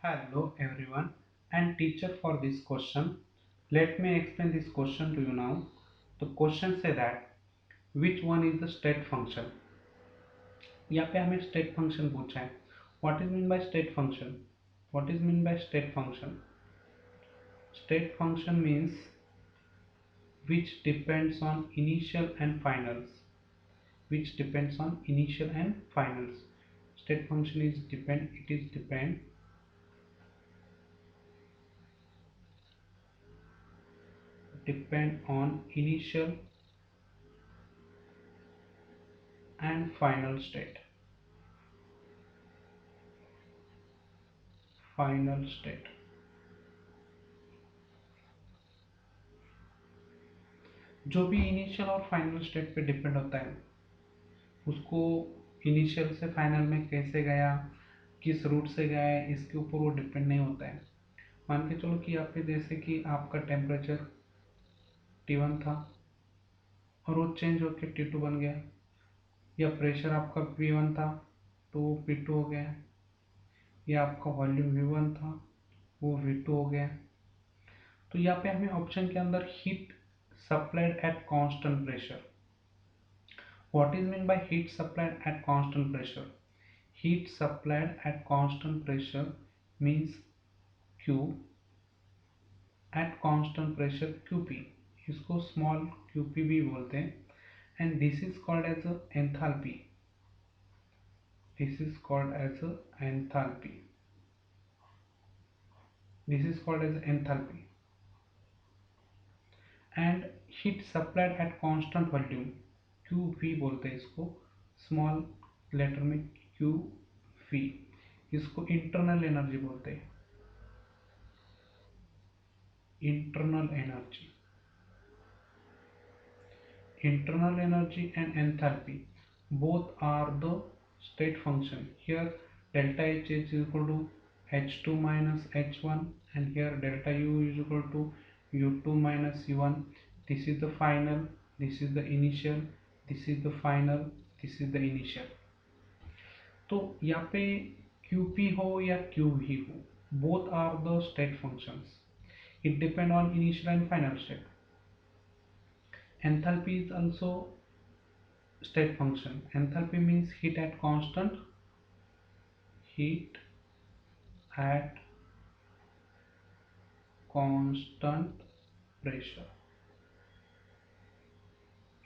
Hello everyone and teacher for this question. Let me explain this question to you now. The question say that which one is the state function? यहाँ पे हमें state function पूछा है. What is mean by state function? What is mean by state function? State function means which depends on initial and finals. Which depends on initial and finals. State function is depend. It is depend on initial and final state. Final state. जो भी initial और final state पे depend होता है उसको initial से final में कैसे गया, किस रूट से गया है, इसके ऊपर वो डिपेंड नहीं होता है. मान के चलो कि यहाँ पे जैसे कि आपका टेम्परेचर T1 था और वो चेंज होकर T2 बन गया, या प्रेशर आपका P1 था तो वो P2 हो गया, या आपका वॉल्यूम V1 था वो V2 हो गया. तो यहाँ पे हमें ऑप्शन के अंदर heat supplied at constant pressure. What is meant by heat supplied at constant pressure? Heat supplied at constant pressure means Q at constant pressure QP. इसको small QP भी बोलते हैं. And this is called as a enthalpy. This is called as a enthalpy. This is called as enthalpy. And heat supplied at constant volume QV बोलते हैं इसको, small letter में QV. इसको internal energy बोलते हैं. Internal energy. Internal energy and enthalpy both are the state function. Here delta H is equal to H2 minus H1 and here delta U is equal to U2 minus U1. This is the final, this is the initial, this is the final, this is the initial. तो यहाँ पे QP हो या QV हो, both are the state functions. It depend on initial and final state. Enthalpy is also state function. Enthalpy means heat at constant pressure.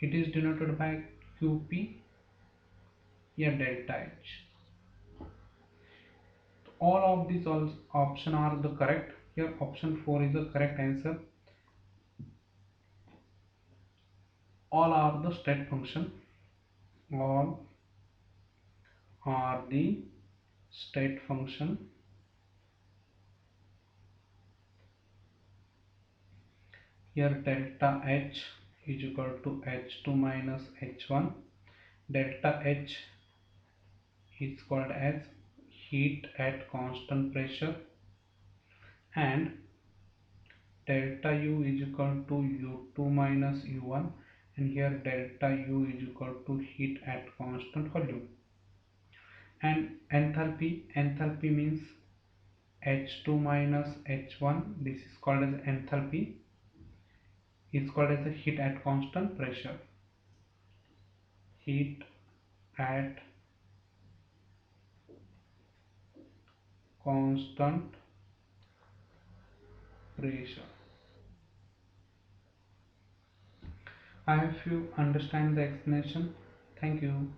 It is denoted by QP या delta H. All of these option are the correct. Here option 4 is the correct answer. All are the state function. All are the state function. Here delta H is equal to H2 minus H1. Delta H is called as heat at constant pressure and delta U is equal to U2 minus U1 and here delta U is equal to heat at constant volume. And enthalpy means H2 minus H1, this is called as enthalpy. It's called as a heat at constant pressure. Heat at constant pressure. I hope you understand the explanation. Thank you.